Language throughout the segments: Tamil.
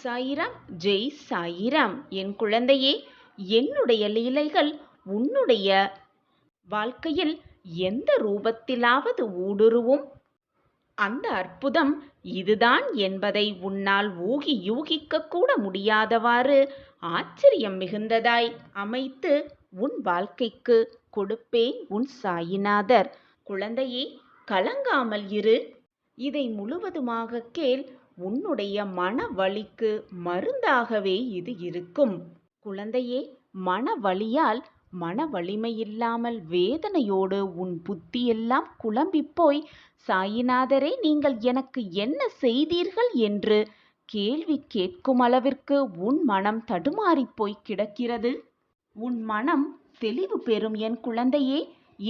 சாயிராம் ஜெய் சாயிராம். என் குழந்தையே, என்னுடைய லீலைகள் உன்னுடைய வாழ்க்கையில் எந்த ரூபத்திலாவது ஊடுருவும். அந்த அற்புதம் இதுதான் என்பதை உன்னால் யூகிக்க கூட முடியாதவாறு ஆச்சரியம் மிகுந்ததாய் அமைத்து உன் வாழ்க்கைக்கு கொடுப்பேன் உன் சாயிநாதர். குழந்தையே, கலங்காமல் இரு. இதை முழுவதுமாக கேள். உன்னுடைய மன வலிக்கு மருந்தாகவே இது இருக்கும். குழந்தையே, மன வலியால் மன வலிமையில்லாமல் வேதனையோடு உன் புத்தியெல்லாம் குழம்பிப் போய், சாயிநாதரே, நீங்கள் எனக்கு என்ன செய்தீர்கள் என்று கேள்வி கேட்கும் அளவிற்கு உன் மனம் தடுமாறிப்போய் கிடக்கிறது. உன் மனம் தெளிவு பெறும் என் குழந்தையே.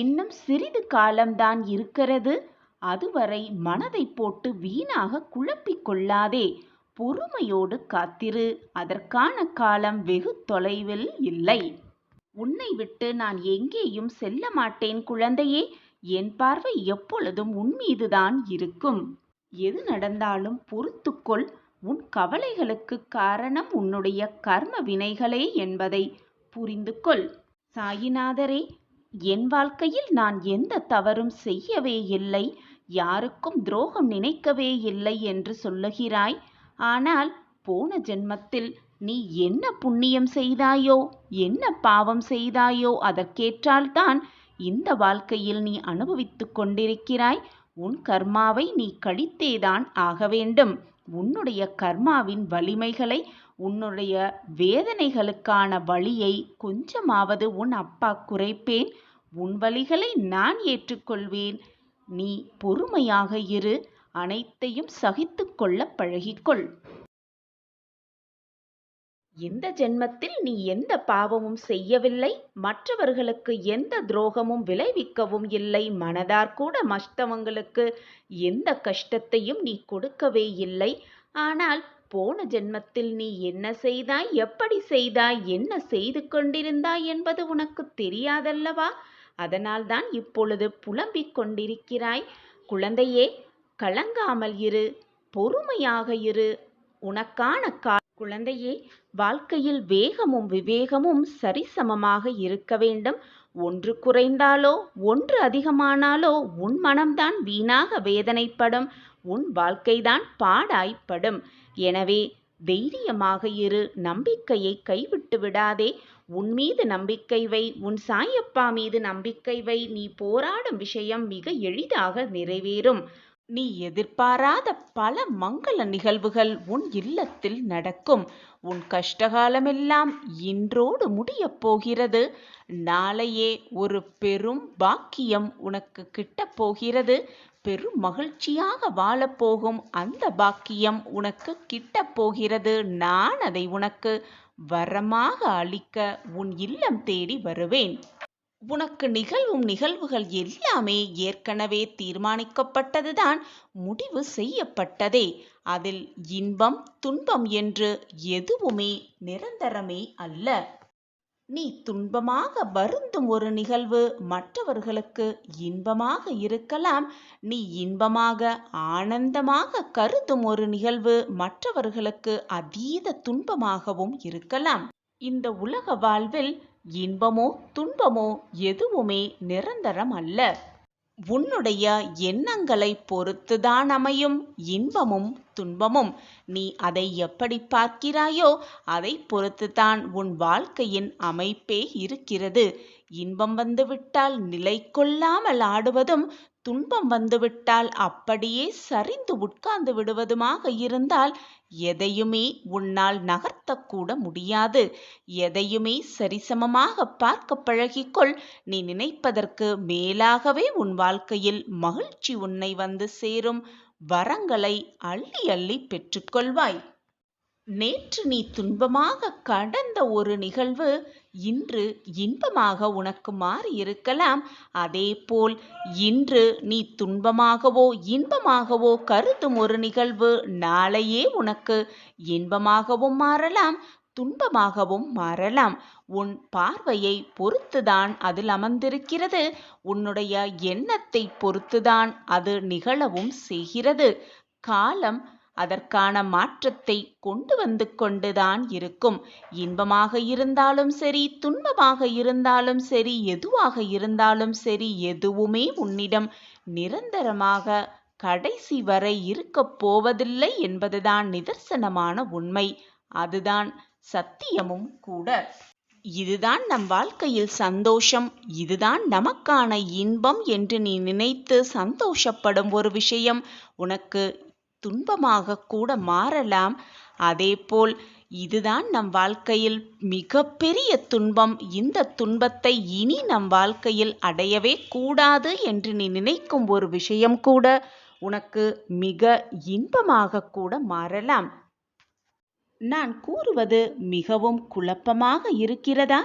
இன்னும் சிறிது காலம்தான் இருக்கிறது. அதுவரை மனதை போட்டு வீணாக குழப்பிக் கொள்ளாதே. பொறுமையோடு காத்திரு. அதற்கான காலம் வெகு தொலைவில் இல்லை. உன்னை விட்டு நான் எங்கேயும் செல்ல மாட்டேன் குழந்தையே. என் பார்வை எப்பொழுதும் உன் மீதுதான் இருக்கும். எது நடந்தாலும் பொறுத்துக்கொள். உன் கவலைகளுக்கு காரணம் உன்னுடைய கர்ம வினைகளே என்பதை புரிந்து கொள். சாயிநாதரே, என் வாழ்க்கையில் நான் எந்த தவறும் செய்யவே இல்லை, யாருக்கும் துரோகம் நினைக்கவே இல்லை என்று சொல்லுகிறாய். ஆனால் போன ஜென்மத்தில் நீ என்ன புண்ணியம் செய்தாயோ, என்ன பாவம் செய்தாயோ அதற்கேற்றால்தான் இந்த வாழ்க்கையில் நீ அனுபவித்துக் கொண்டிருக்கிறாய். உன் கர்மாவை நீ கழித்தேதான் ஆக வேண்டும். உன்னுடைய கர்மாவின் வலிமைகளை, உன்னுடைய வேதனைகளுக்கான வழியை கொஞ்சமாவது உன் அப்பா குறைப்பேன். உன் வழிகளை நான் ஏற்றுக்கொள்வேன். நீ பொறுமையாக இரு. அனைத்தையும் சகித்து கொள்ள பழகிக்கொள். இந்த ஜென்மத்தில் நீ எந்த பாவமும் செய்யவில்லை, மற்றவர்களுக்கு எந்த துரோகமும் விளைவிக்கவும் இல்லை, மனதார் கூட மற்றவங்களுக்கு எந்த கஷ்டத்தையும் நீ கொடுக்கவே இல்லை. ஆனால் போன ஜென்மத்தில் நீ என்ன செய்தாய், எப்படி செய்தாய், என்ன செய்து கொண்டிருந்தாய் என்பது உனக்கு தெரியாதல்லவா? அதனால்தான் இப்பொழுது புலம்பிக் கொண்டிருக்கிறாய். குழந்தையே, கலங்காமல் இரு, பொறுமையாக இரு. உனக்கான குழந்தையே, வாழ்க்கையில் வேகமும் விவேகமும் சரிசமமாக இருக்க வேண்டும். ஒன்று குறைந்தாலோ ஒன்று அதிகமானாலோ உன் மனம்தான் வீணாக வேதனைப்படும். உன் வாழ்க்கைதான் பாடாய்ப்படும். எனவே தைரியமாக இரு. நம்பிக்கையை கைவிட்டு விடாதே. உன் மீது நம்பிக்கை வை. உன் சாயப்பா மீது நம்பிக்கை வை. நீ போராடும் விஷயம் மிக எளிதாக நிறைவேறும். நீ எதிர்பாராத பல மங்கள நிகழ்வுகள் உன் இல்லத்தில் நடக்கும். உன் கஷ்டகாலமெல்லாம் இன்றோடு முடியப் போகிறது. நாளையே ஒரு பெரும் பாக்கியம் உனக்கு கிட்டப் போகிறது. பெரும் மகிழ்ச்சியாக வாழப்போகும் அந்த பாக்கியம் உனக்கு கிட்டப் போகிறது. நான் அதை உனக்கு வரமாக அளிக்க உன் இல்லம் தேடி வருவேன். உனக்கு நிகழ்வும் நிகழ்வுகள் எல்லாமே ஏற்கனவே தீர்மானிக்கப்பட்டதுதான், முடிவு செய்யப்பட்டதே. அதில் இன்பம் துன்பம் என்று எதுவுமே நிரந்தரமே அல்ல. நீ துன்பமாக வருந்தும் ஒரு நிகழ்வு மற்றவர்களுக்கு இன்பமாக இருக்கலாம். நீ இன்பமாக ஆனந்தமாக கருதும் ஒரு நிகழ்வு மற்றவர்களுக்கு அதீத துன்பமாகவும் இருக்கலாம். இந்த உலக வாழ்வில் இன்பமோ துன்பமோ எதுவுமே நிரந்தரம் அல்ல. உன்னுடைய எண்ணங்களை பொறுத்துதான் அமையும் இன்பமும் துன்பமும். நீ அதை எப்படி பார்க்கிறாயோ அதை பொறுத்துதான் உன் வாழ்க்கையின் அமைப்பே இருக்கிறது. இன்பம் வந்துவிட்டால் நிலை கொள்ளாமல் ஆடுவதும், துன்பம் வந்துவிட்டால் அப்படியே சரிந்து உட்கார்ந்து விடுவதுமாக இருந்தால் எதையுமே உன்னால் நகர்த்தக்கூட முடியாது. எதையுமே சரிசமமாக பார்க்க பழகிக்கொள். நீ நினைப்பதற்கு மேலாகவே உன் வாழ்க்கையில் மகிழ்ச்சி உன்னை வந்து சேரும். வரங்களை அள்ளி அள்ளி பெற்றுக்கொள்வாய். நேற்று நீ துன்பமாக கடந்த ஒரு நிகழ்வு இன்று இன்பமாக உனக்கு மாறியிருக்கலாம். அதேபோல் இன்று நீ துன்பமாகவோ இன்பமாகவோ கருதும் ஒரு நிகழ்வு நாளையே உனக்கு இன்பமாகவும் மாறலாம், துன்பமாகவும் மாறலாம். உன் பார்வையை பொறுத்துதான் அதில் அமர்ந்திருக்கிறது. உன்னுடைய எண்ணத்தை பொறுத்துதான் அது நிகழவும் செய்கிறது. காலம் அதற்கான மாற்றத்தை கொண்டு வந்து கொண்டுதான் இருக்கும். இன்பமாக இருந்தாலும் சரி, துன்பமாக இருந்தாலும் சரி, எதுவாக இருந்தாலும் சரி, எதுவுமே உன்னிடம் நிரந்தரமாக கடைசி வரை இருக்கப் போவதில்லை என்பதுதான் நிதர்சனமான உண்மை. அதுதான் சத்தியமும் கூட. இதுதான் நம் வாழ்க்கையில் சந்தோஷம், இதுதான் நமக்கான இன்பம் என்று நீ நினைத்து சந்தோஷப்படும் ஒரு விஷயம் உனக்கு துன்பமாக கூட மாறலாம். அதேபோல் இதுதான் நம் வாழ்க்கையில் மிகப்பெரிய துன்பம், இந்த துன்பத்தை இனி நம் வாழ்க்கையில் அடையவே கூடாது என்று நீ நினைக்கும் ஒரு விஷயம் கூட உனக்கு மிக இன்பமாக கூட மாறலாம். நான் கூறுவது மிகவும் குழப்பமாக இருக்கிறதா?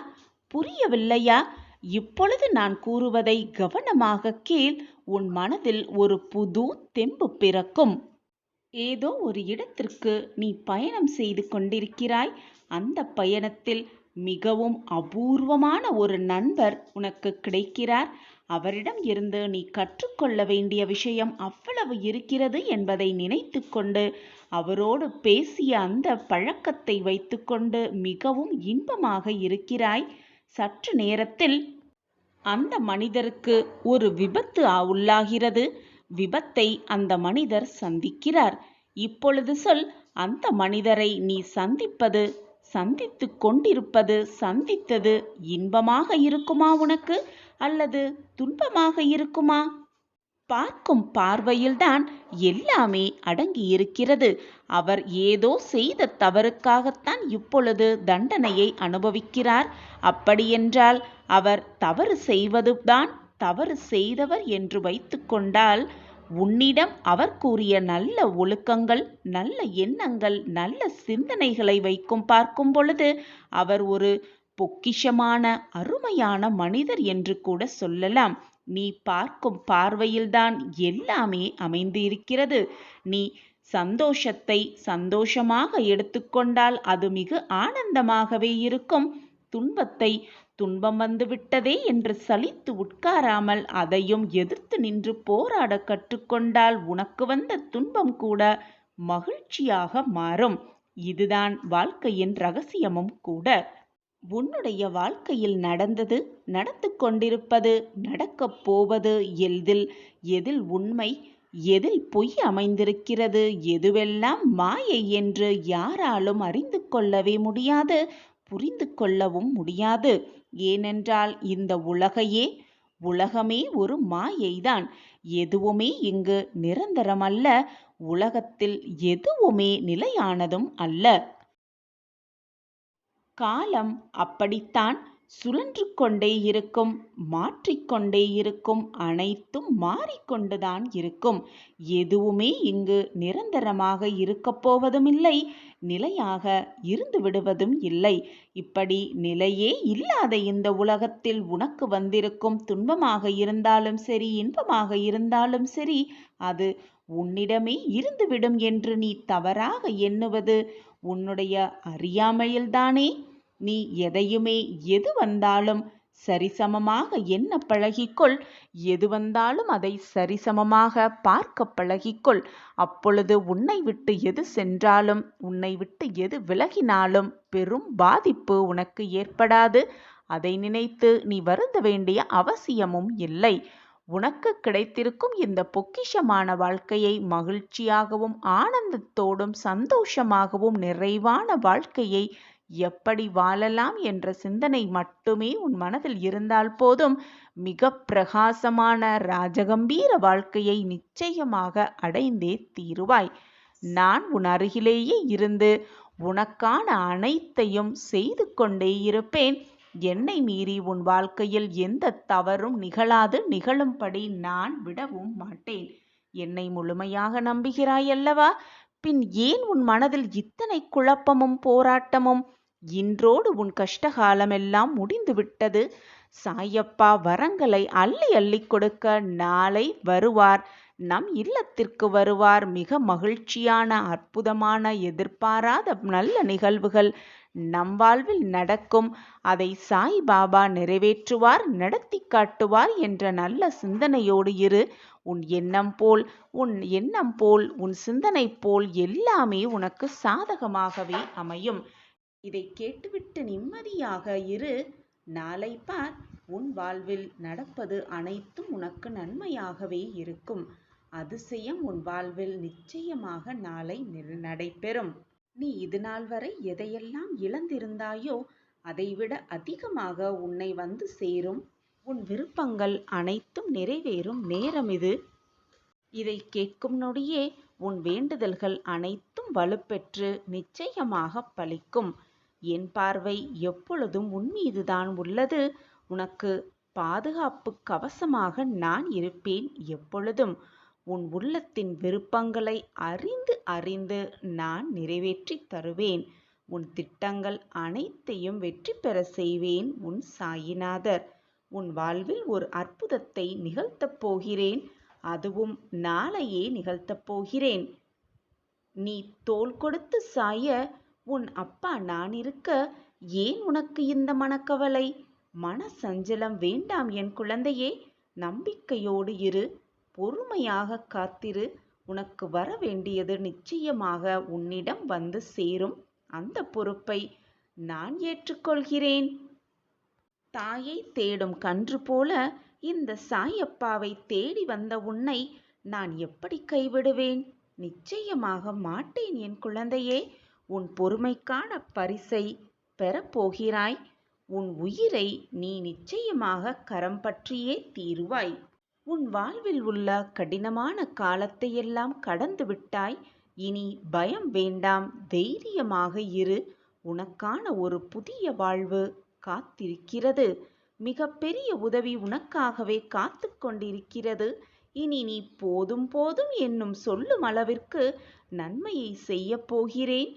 புரியவில்லையா? இப்பொழுது நான் கூறுவதை கவனமாக கேள். உன் மனதில் ஒரு புது தெம்பு பிறக்கும். ஏதோ ஒரு இடத்திற்கு நீ பயணம் செய்து கொண்டிருக்கிறாய். அந்த பயணத்தில் மிகவும் அபூர்வமான ஒரு நண்பர் உனக்கு கிடைக்கிறார். அவரிடம் இருந்து நீ கற்றுக்கொள்ள வேண்டிய விஷயம் அவ்வளவு இருக்கிறது என்பதை நினைத்து கொண்டு அவரோடு பேசிய அந்த பழக்கத்தை வைத்துக்கொண்டு மிகவும் இன்பமாக இருக்கிறாய். சற்று நேரத்தில் அந்த மனிதருக்கு ஒரு விபத்து உள்ளாகிறது. விபத்தை அந்த மனிதர் சந்திக்கிறார். இப்பொழுது சொல், அந்த மனிதரை நீ சந்தித்து கொண்டிருப்பது, சந்தித்தது இன்பமாக இருக்குமா உனக்கு, அல்லது துன்பமாக இருக்குமா? பார்க்கும் பார்வையில்தான் எல்லாமே அடங்கி இருக்கிறது. அவர் ஏதோ செய்த தவறுக்காகத்தான் இப்பொழுது தண்டனையை அனுபவிக்கிறார். அப்படியென்றால் அவர் தவறு செய்வதுதான் தவறு செய்தவர் என்று வைத்து கொண்டால், உன்னிடம் அவர் கூறிய நல்ல ஒழுக்கங்கள், நல்ல எண்ணங்கள், நல்ல சிந்தனைகளை பார்க்கும் பொழுது அவர் ஒரு பொக்கிஷமான அருமையான மனிதர் என்று கூட சொல்லலாம். நீ பார்க்கும் பார்வையில்தான் எல்லாமே அமைந்து இருக்கிறது. நீ சந்தோஷத்தை சந்தோஷமாக எடுத்துக்கொண்டால் அது மிக ஆனந்தமாகவே இருக்கும். துன்பத்தை துன்பம் வந்துவிட்டதே என்று சலித்து உட்காராமல் அதையும் எதிர்த்து நின்று போராட கற்றுக்கொண்டால் உனக்கு வந்த துன்பம் கூட மகிழ்ச்சியாக மாறும். இதுதான் வாழ்க்கையின் ரகசியமும் கூட. உன்னுடைய வாழ்க்கையில் நடந்தது, நடந்து கொண்டிருப்பது, நடக்கப் போவது, எதில் உண்மை, எதில் பொய் அமைந்திருக்கிறது, எதுவெல்லாம் மாயை என்று யாராலும் அறிந்து கொள்ளவே முடியாது, புரிந்து கொள்ளவும் முடியாது. ஏனென்றால் இந்த உலகமே ஒரு மாயைதான். எதுவுமே இங்கு நிரந்தரமல்ல. உலகத்தில் எதுவுமே நிலையானதும் அல்ல. காலம் அப்படித்தான் சுழன்று கொண்டே இருக்கும், மாற்றிக்கொண்டே இருக்கும், அனைத்தும் மாறிக்கொண்டுதான் இருக்கும். எதுவுமே இங்கு நிரந்தரமாக இருக்கப் போவதும் இல்லை, நிலையாக இருந்து விடுவதும் இல்லை. இப்படி நிலையே இல்லாத இந்த உலகத்தில் உனக்கு வந்திருக்கும் துன்பமாக இருந்தாலும் சரி, இன்பமாக இருந்தாலும் சரி, அது உன்னிடமே இருந்துவிடும் என்று நீ தவறாக எண்ணுவது உன்னுடைய அறியாமையில்தானே. நீ எதையுமே எது வந்தாலும் சரிசமமாக எண்ண பழகிக்கொள். எது வந்தாலும் அதை சரிசமமாக பார்க்க பழகிக்கொள். அப்பொழுது உன்னை விட்டு எது சென்றாலும், உன்னை விட்டு எது விலகினாலும் பெரும் பாதிப்பு உனக்கு ஏற்படாது. அதை நினைத்து நீ வருந்த வேண்டிய அவசியமும் இல்லை. உனக்கு கிடைத்திருக்கும் இந்த பொக்கிஷமான வாழ்க்கையை மகிழ்ச்சியாகவும் ஆனந்தத்தோடும் சந்தோஷமாகவும் நிறைவான வாழ்க்கையை எப்படி வாழலாம் என்ற சிந்தனை மட்டுமே உன் மனதில் இருந்தால் போதும். மிக பிரகாசமான ராஜகம்பீர வாழ்க்கையை நிச்சயமாக அடைந்தே தீருவாய். நான் உன் அருகிலேயே இருந்து உனக்கான அனைத்தையும் செய்து கொண்டே இருப்பேன். என்னை மீறி உன் வாழ்க்கையில் எந்த தவறும் நிகழாது. நிகழும்படி நான் விடவும் மாட்டேன். என்னை முழுமையாக நம்புகிறாய் அல்லவா? பின் ஏன் உன் மனதில் இத்தனை குழப்பமும் போராட்டமும்? இன்றோடு உன் கஷ்டகாலமெல்லாம் முடிந்துவிட்டது. சாயப்பா வரங்களை அள்ளி அள்ளி கொடுக்க நாளை வருவார். நம் இல்லத்திற்கு வருவார். மிக மகிழ்ச்சியான, அற்புதமான, எதிர்பாராத நல்ல நிகழ்வுகள் நம் வாழ்வில் நடக்கும். அதை சாய் பாபா நிறைவேற்றுவார், நடத்தி காட்டுவார் என்ற நல்ல சிந்தனையோடு இரு. உன் எண்ணம் போல் உன் சிந்தனை போல் எல்லாமே உனக்கு சாதகமாகவே அமையும். இதை கேட்டுவிட்டு நிம்மதியாக இரு. நாளை பார், உன் வாழ்வில் நடப்பது அனைத்தும் உனக்கு நன்மையாகவே இருக்கும். அதிசயம் உன் வாழ்வில் நிச்சயமாக நாளை நடைபெறும். நீ இதுநாள் வரை எதையெல்லாம் இழந்திருந்தாயோ அதைவிட அதிகமாக உன்னை வந்து சேரும். உன் விருப்பங்கள் அனைத்தும் நிறைவேறும் நேரம் இது. இதை கேட்கும் நொடியே உன் வேண்டுதல்கள் அனைத்தும் வலுப்பெற்று நிச்சயமாக பலிக்கும். என் பார்வை எப்பொழுதும் உன் மீதுதான் உள்ளது. உனக்கு பாதுகாப்பு கவசமாக நான் இருப்பேன் எப்பொழுதும். உன் உள்ளத்தின் விருப்பங்களை அறிந்து நான் நிறைவேற்றித் தருவேன். உன் திட்டங்கள் அனைத்தையும் வெற்றி பெற செய்வேன் உன் சாயிநாதர். உன் வாழ்வில் ஒரு அற்புதத்தை நிகழ்த்தப் போகிறேன். அதுவும் நாளையே நிகழ்த்தப் போகிறேன். நீ தோள் கொடுத்து சாய உன் அப்பா நான் இருக்க ஏன் உனக்கு இந்த மனக்கவலை? மன சஞ்சலம் வேண்டாம் என் குழந்தையே. நம்பிக்கையோடு இரு, பொறுமையாக காத்திரு. உனக்கு வர வேண்டியது நிச்சயமாக உன்னிடம் வந்து சேரும். அந்த பொறுப்பை நான் ஏற்றுக்கொள்கிறேன். தாயை தேடும் கன்று போல இந்த சாயப்பாவை தேடி வந்த உன்னை நான் எப்படி கைவிடுவேன்? நிச்சயமாக மாட்டேன் என் குழந்தையே. உன் பொறுமைக்கான பரிசை பெறப்போகிறாய். உன் உயிரை நீ நிச்சயமாக கரம் பற்றியே தீருவாய். உன் வாழ்வில் உள்ள கடினமான காலத்தையெல்லாம் கடந்து விட்டாய். இனி பயம் வேண்டாம், தைரியமாக இரு. உனக்கான ஒரு புதிய வாழ்வு காத்திருக்கிறது. மிக பெரிய உதவி உனக்காகவே காத்து கொண்டிருக்கிறது. இனி நீ போதும் போதும் என்னும் சொல்லும் அளவிற்கு நன்மையை செய்ய போகிறேன்.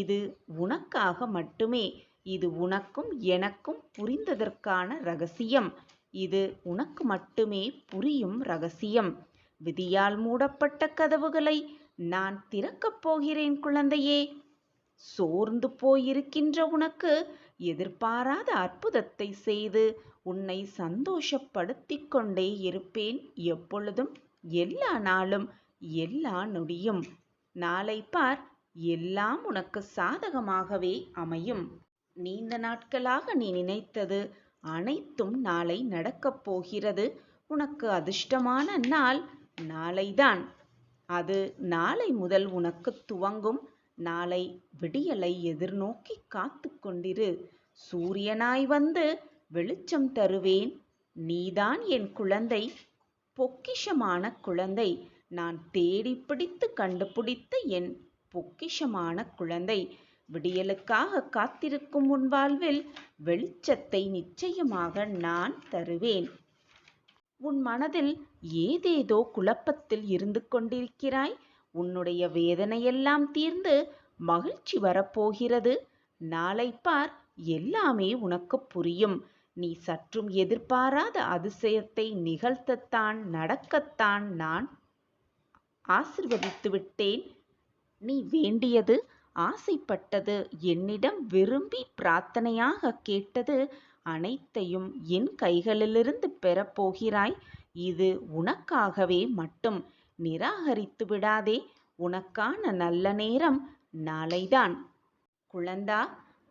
இது உனக்காக மட்டுமே. இது உனக்கும் எனக்கும் புரிந்ததற்கான ரகசியம். இது உனக்கு மட்டுமே புரியும் ரகசியம். விதியால் மூடப்பட்ட கதவுகளை நான் திறக்கப் போகிறேன் குழந்தையே. சோர்ந்து போயிருக்கின்ற உனக்கு எதிர்பாராத அற்புதத்தை செய்து உன்னை சந்தோஷப்படுத்திக் கொண்டே இருப்பேன் எப்பொழுதும், எல்லா நாளும், எல்லா நொடியும். நாளை பார், எல்லாம் உனக்கு சாதகமாகவே அமையும். நீண்ட நாட்களாக நீ நினைத்தது அனைத்தும் நாளை நடக்கப் போகிறது. உனக்கு அதிர்ஷ்டமான நாள் நாளைதான். அது நாளை முதல் உனக்கு துவங்கும். நாளை விடியலை எதிர்நோக்கி காத்து கொண்டிரு. சூரியனாய் வந்து வெளிச்சம் தருவேன். நீதான் என் குழந்தை, பொக்கிஷமான குழந்தை. நான் தேடி பிடித்து கண்டுபிடித்த என் பொக்கிஷமான குழந்தை. விடியலுக்காக காத்திருக்கும் உன் வாழ்வில் வெளிச்சத்தை நிச்சயமாக நான் தருவேன். உன் மனதில் ஏதேதோ குழப்பத்தில் இருந்து கொண்டிருக்கிறாய். உன்னுடைய வேதனையெல்லாம் தீர்ந்து மகிழ்ச்சி வரப்போகிறது. நாளை பார், எல்லாமே உனக்கு புரியும். நீ சற்றும் எதிர்பாராத அதிசயத்தை நிகழ்த்தத்தான், நடக்கத்தான் நான் ஆசிர்வதித்து விட்டேன். நீ வேண்டியது, ஆசைப்பட்டது, என்னிடம் விரும்பி பிரார்த்தனையாக கேட்டது அனைத்தையும் என் கைகளிலிருந்து பெறப்போகிறாய். இது உனக்காகவே மட்டும். நிராகரித்து விடாதே. உனக்கான நல்ல நேரம் நாளைதான். குழந்தா,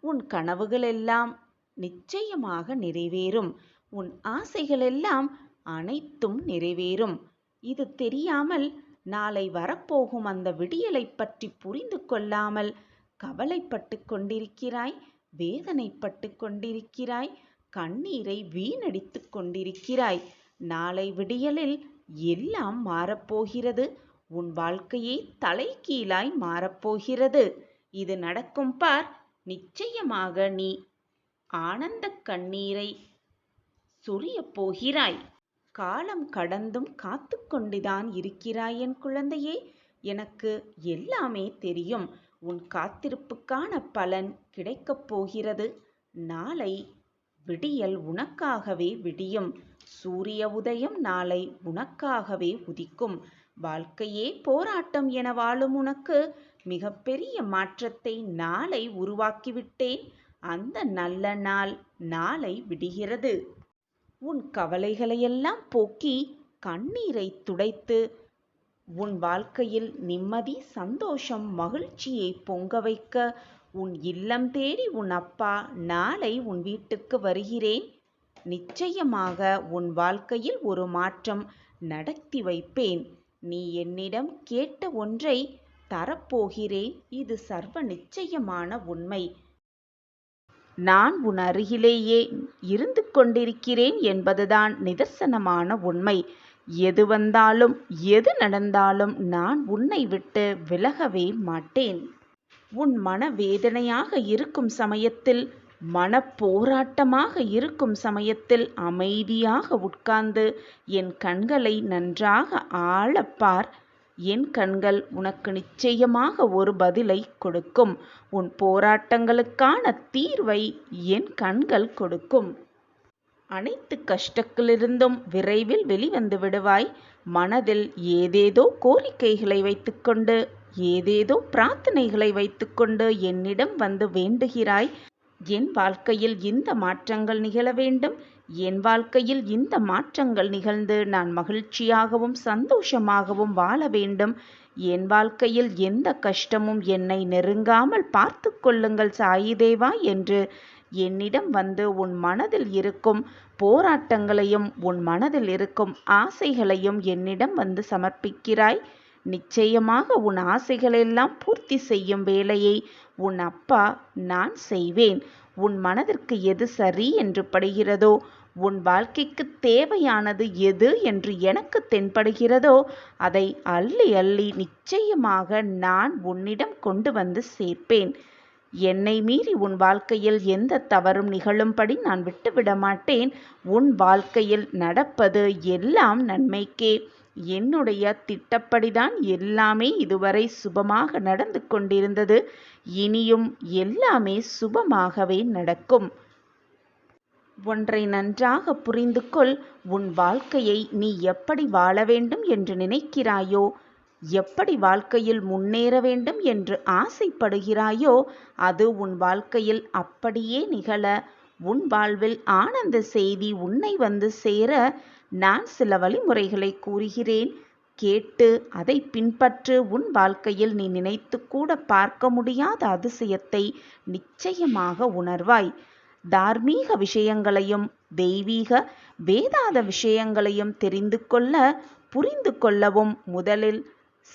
உன் கனவுகளெல்லாம் நிச்சயமாக நிறைவேறும். உன் ஆசைகளெல்லாம் அனைத்தும் நிறைவேறும். இது தெரியாமல் நாளை வரப்போகும் அந்த விடியலை பற்றி புரிந்து கொள்ளாமல் கவலைப்பட்டு கொண்டிருக்கிறாய், வேதனைப்பட்டு கொண்டிருக்கிறாய், கண்ணீரை வீணடித்து கொண்டிருக்கிறாய். நாளை விடியலில் எல்லாம் மாறப்போகிறது. உன் வாழ்க்கையே தலைகீழாய் மாறப்போகிறது. இது நடக்கும் பார். நிச்சயமாக நீ ஆனந்த கண்ணீரை சொரியப் போகிறாய். காலம் கடந்தும் காத்து கொண்டுதான் இருக்கிறாய் என் குழந்தையே. எனக்கு எல்லாமே தெரியும். உன் காத்திருப்புக்கான பலன் கிடைக்கப் போகிறது. நாளை விடியல் உனக்காகவே விடியும். சூரிய உதயம் நாளை உனக்காகவே உதிக்கும். வாழ்க்கையே போராட்டம் என வாழும் உனக்கு மிகப்பெரிய மாற்றத்தை நாளை உருவாக்கிவிட்டேன். அந்த நல்ல நாள் நாளை விடுகிறது. உன் கவலைகளையெல்லாம் போக்கி கண்ணீரை துடைத்து உன் வாழ்க்கையில் நிம்மதி, சந்தோஷம், மகிழ்ச்சியை பொங்க வைக்க உன் இல்லம் தேடி உன் அப்பா நாளை உன் வீட்டுக்கு வருகிறேன். நிச்சயமாக உன் வாழ்க்கையில் ஒரு மாற்றம் நடத்தி வைப்பேன். நீ என்னிடம் கேட்ட ஒன்றை தரப்போகிறேன். இது சர்வ நிச்சயமான உண்மை. நான் உன் அருகிலேயே இருந்து கொண்டிருக்கிறேன் என்பதுதான் நிதர்சனமான உண்மை. எது வந்தாலும் எது நடந்தாலும் நான் உன்னை விட்டு விலகவே மாட்டேன். உன் மனவேதனையாக இருக்கும் சமயத்தில், மனப்போராட்டமாக இருக்கும் சமயத்தில் அமைதியாக உட்கார்ந்து என் கண்களை நன்றாக ஆழப்பார். என் கண்கள் உனக்கு நிச்சயமாக ஒரு பதிலை கொடுக்கும். உன் போராட்டங்களுக்கான தீர்வை என் கண்கள் கொடுக்கும். அனைத்து கஷ்டத்திலிருந்தும் விரைவில் வெளிவந்து விடுவாய். மனதில் ஏதேதோ கோரிக்கைகளை வைத்துக்கொண்டு, ஏதேதோ பிரார்த்தனைகளை வைத்துக்கொண்டு என்னிடம் வந்து வேண்டுகிறாய். என் வாழ்க்கையில் இந்த மாற்றங்கள் நிகழ வேண்டும். என் வாழ்க்கையில் இந்த மாற்றங்கள் நிகழ்ந்து நான் மகிழ்ச்சியாகவும் சந்தோஷமாகவும் வாழ வேண்டும். என் வாழ்க்கையில் எந்த கஷ்டமும் என்னை நெருங்காமல் பார்த்து கொள்ளுங்கள் சாயிதேவா என்று என்னிடம் வந்து உன் மனதில் இருக்கும் போராட்டங்களையும் உன் மனதில் இருக்கும் ஆசைகளையும் என்னிடம் வந்து சமர்ப்பிக்கிறாய். நிச்சயமாக உன் ஆசைகளெல்லாம் பூர்த்தி செய்யும் வேலையை உன் அப்பா நான் செய்வேன். உன் மனதிற்கு எது சரி என்று படுகிறதோ, உன் வாழ்க்கைக்கு தேவையானது எது என்று எனக்கு தென்படுகிறதோ அதை அள்ளி அள்ளி நிச்சயமாக நான் உன்னிடம் கொண்டு வந்து சேர்ப்பேன். என்னை மீறி உன் வாழ்க்கையில் எந்த தவறும் நிகழும்படி நான் விட்டுவிட மாட்டேன். உன் வாழ்க்கையில் நடப்பது எல்லாம் நன்மைக்கே. என்னுடைய திட்டப்படிதான் எல்லாமே இதுவரை சுபமாக நடந்து கொண்டிருந்தது. இனியும் எல்லாமே சுபமாகவே நடக்கும். ஒன்றை நன்றாக புரிந்து கொள். உன் வாழ்க்கையை நீ எப்படி வாழ வேண்டும் என்று நினைக்கிறாயோ, எப்படி வாழ்க்கையில் முன்னேற வேண்டும் என்று ஆசைப்படுகிறாயோ, அது உன் வாழ்க்கையில் அப்படியே நிகழ, உன் வாழ்வில் ஆனந்த செய்தி உன்னை வந்து சேர நான் சில வழிமுறைகளை கூறுகிறேன். கேட்டு அதை பின்பற்று. உன் வாழ்க்கையில் நீ நினைத்து கூட பார்க்க முடியாத அதிசயத்தை நிச்சயமாக உணர்வாய். தார்மீக விஷயங்களையும் தெய்வீக வேதாத விஷயங்களையும் தெரிந்து கொள்ள, புரிந்து கொள்ளவும் முதலில்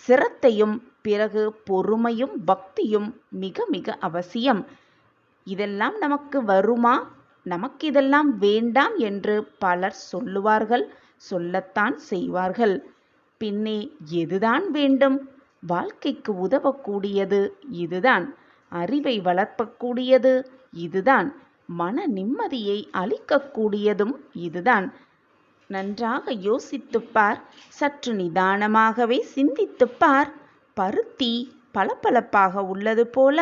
சிரத்தையும் பிறகு பொறுமையும் பக்தியும் மிக மிக அவசியம். இதெல்லாம் நமக்கு வருமா, நமக்கு இதெல்லாம் வேண்டாம் என்று பலர் சொல்லுவார்கள், சொல்லத்தான் செய்வார்கள். பின்னே எதுதான் வேண்டும்? வாழ்க்கைக்கு உதவக்கூடியது இதுதான். அறிவை வளர்க்கக்கூடியது இதுதான். மன நிம்மதியை அளிக்கக்கூடியதும் இதுதான். நன்றாக யோசித்துப்பார். சற்று நிதானமாகவே சிந்தித்துப்பார். பருத்தி பளபளப்பாக உள்ளது போல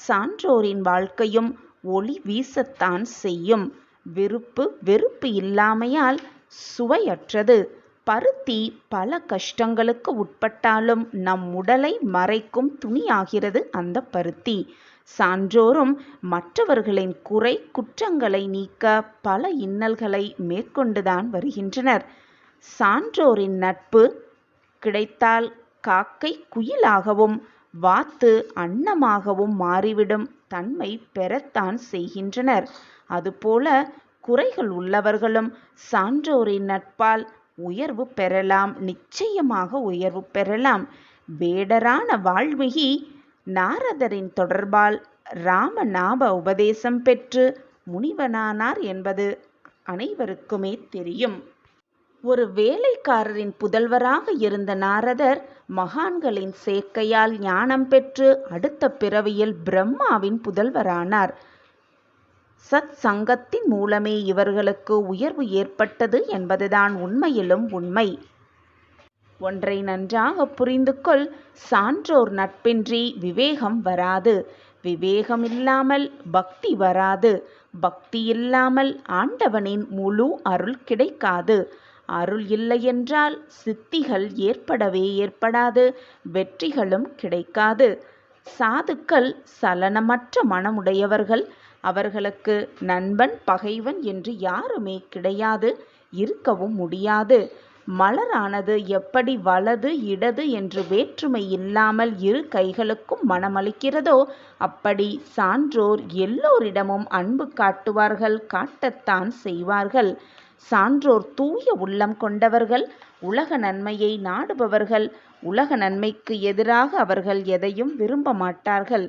சான்றோரின் வாழ்க்கையும் ஒளி வீசத்தான் செய்யும். விருப்பு வெறுப்பு இல்லாமையால் சுவையற்றது. பருத்தி பல கஷ்டங்களுக்கு உட்பட்டாலும் நம் உடலை மறைக்கும் துணியாகிறது அந்த பருத்தி. சான்றோரும் மற்றவர்களின் குறை குற்றங்களை நீக்க பல இன்னல்களை மேற்கொண்டுதான் வருகின்றனர். சான்றோரின் நட்பு கிடைத்தால் காக்கை குயிலாகவும் வாத்து அன்னமாகவும் மாறிவிடும் தன்மை பெறத்தான் செய்கின்றனர். அதுபோல குறைகள் உள்ளவர்களும் சான்றோரின் நட்பால் உயர்வு பெறலாம். நிச்சயமாக உயர்வு பெறலாம். வேடரான வால்மீகி நாரதரின் தொடர்பால் ராமநாம உபதேசம் பெற்று முனிவனானார் என்பது அனைவருக்குமே தெரியும். ஒரு வேலைக்காரரின் புதல்வராக இருந்த நாரதர் மகான்களின் சேர்க்கையால் ஞானம் பெற்று அடுத்த பிறவியில் பிரம்மாவின் புதல்வரானார். சத் சங்கத்தின் மூலமே இவர்களுக்கு உயர்வு ஏற்பட்டது என்பதுதான் உண்மையிலும் உண்மை. ஒன்றை நன்றாக புரிந்து கொள். சான்றோர் நட்பின்றி விவேகம் வராது. விவேகம் இல்லாமல் பக்தி வராது. பக்தி இல்லாமல் ஆண்டவனின் முழு அருள் கிடைக்காது. அருள் இல்லையென்றால் சித்திகள் ஏற்படவே ஏற்படாது, வெற்றிகளும் கிடைக்காது. சாதுக்கள் சலனமற்ற மனமுடையவர்கள். அவர்களுக்கு நண்பன் பகைவன் என்று யாருமே கிடையாது, இருக்கவும் முடியாது. மலரானது எப்படி வலது இடது என்று வேற்றுமை இல்லாமல் இரு கைகளுக்கும் மனமளிக்கிறதோ அப்படி சான்றோர் எல்லோரிடமும் அன்பு காட்டுவார்கள், காட்டத்தான் செய்வார்கள். சான்றோர் தூய உள்ளம் கொண்டவர்கள், உலக நன்மையை நாடுபவர்கள். உலக நன்மைக்கு எதிராக அவர்கள் எதையும் விரும்ப மாட்டார்கள்.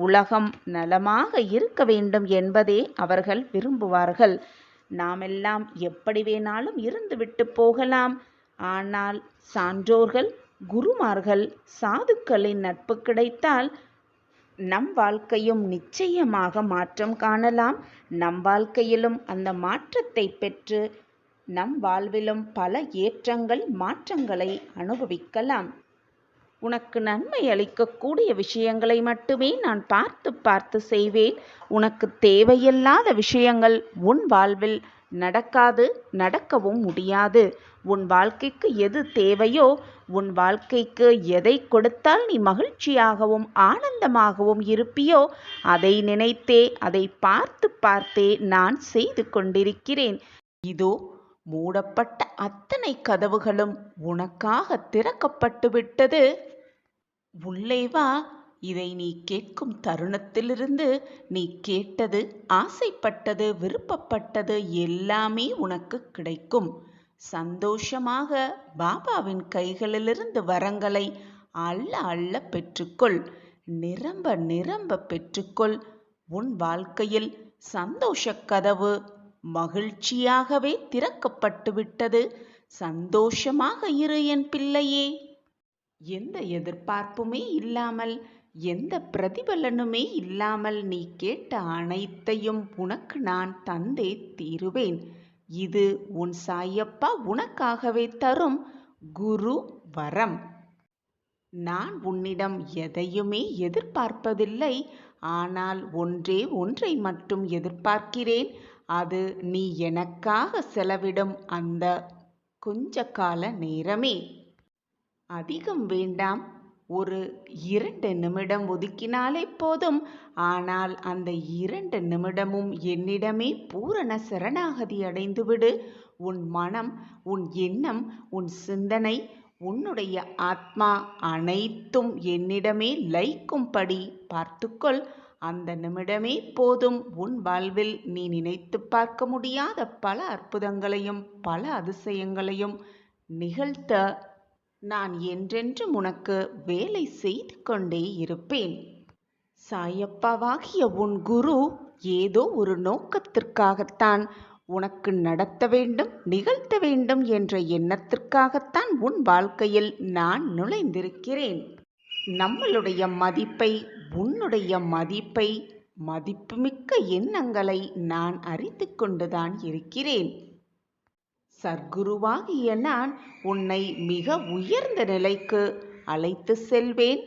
உலகம் நலமாக இருக்க வேண்டும் என்பதே அவர்கள் விரும்புவார்கள். நாமெல்லாம் எப்படி வேணாலும் இருந்துவிட்டு போகலாம். ஆனால் சான்றோர்கள், குருமார்கள், சாதுக்களின் நட்பு கிடைத்தால் நம் வாழ்க்கையும் நிச்சயமாக மாற்றம் காணலாம். நம் வாழ்க்கையிலும் அந்த மாற்றத்தை பெற்று நம் வாழ்விலும் பல ஏற்றங்கள் மாற்றங்களை அனுபவிக்கலாம். உனக்கு நன்மை அளிக்கக்கூடிய விஷயங்களை மட்டுமே நான் பார்த்து பார்த்து செய்வேன். உனக்கு தேவையில்லாத விஷயங்கள் உன் வாழ்வில் நடக்காது, நடக்கவும் முடியாது. உன் வாழ்க்கைக்கு எது தேவையோ, உன் வாழ்க்கைக்கு எதை கொடுத்தால் நீ மகிழ்ச்சியாகவும் ஆனந்தமாகவும் இருப்பியோ அதை நினைத்தே, அதை பார்த்து பார்த்தே நான் செய்து கொண்டிருக்கிறேன். இதோ மூடப்பட்ட அத்தனை கதவுகளும் உனக்காக திறக்கப்பட்டு விட்டது. உள்ளே வா. இதை நீ கேட்கும் தருணத்திலிருந்து நீ கேட்டது, ஆசைப்பட்டது, விருப்பப்பட்டது எல்லாமே உனக்கு கிடைக்கும். சந்தோஷமாக பாபாவின் கைகளிலிருந்து வரங்களை அள்ள அள்ள பெற்றுக்கொள். நிரம்ப நிரம்ப பெற்றுக்கொள். உன் வாழ்க்கையில் சந்தோஷ கதவு மகிழ்ச்சியாகவே திறக்கப்பட்டு விட்டது. சந்தோஷமாக இரு என் பிள்ளையே. எந்த எதிர்பார்ப்புமே இல்லாமல், எந்த பிரதிபலனுமே இல்லாமல் நீ கேட்ட அனைத்தையும் உனக்கு நான் தந்தே தீருவேன். இது உன் சாயப்பா உனக்காகவே தரும் குரு வரம். நான் உன்னிடம் எதையுமே எதிர்பார்ப்பதில்லை. ஆனால் ஒன்றே ஒன்றை மட்டும் எதிர்பார்க்கிறேன். அது நீ எனக்காக செலவிடும் அந்த கொஞ்ச கால நேரமே. அதிகம் வேண்டாம். ஒரு 2 நிமிடம் ஒதுக்கினாலே போதும். ஆனால் அந்த 2 நிமிடமும் என்னிடமே பூரண சரணாகதி அடைந்துவிடு. உன் மனம், உன் எண்ணம், உன் சிந்தனை, உன்னுடைய ஆத்மா அனைத்தும் என்னிடமே லயிக்கும்படி பார்த்துக்கொள். அந்த நிமிடமே போதும். உன் வாழ்வில் நீ நினைத்து பார்க்க முடியாத பல அற்புதங்களையும் பல அதிசயங்களையும் நிகழ்த்த நான் என்றென்றும் உனக்கு வேலை செய்து கொண்டே இருப்பேன். சாயப்பாவாகிய உன் குரு ஏதோ ஒரு நோக்கத்திற்காகத்தான் உனக்கு நடத்த வேண்டும், நிகழ்த்த வேண்டும் என்ற எண்ணத்திற்காகத்தான் உன் வாழ்க்கையில் நான் நுழைந்திருக்கிறேன். நம்மளுடைய மதிப்பை, உன்னுடைய மதிப்பை, மதிப்புமிக்க எண்ணங்களை நான் அறிந்து கொண்டுதான் இருக்கிறேன். சர்க்குருவாகிய நான் உன்னை மிக உயர்ந்த நிலைக்கு அழைத்து செல்வேன்.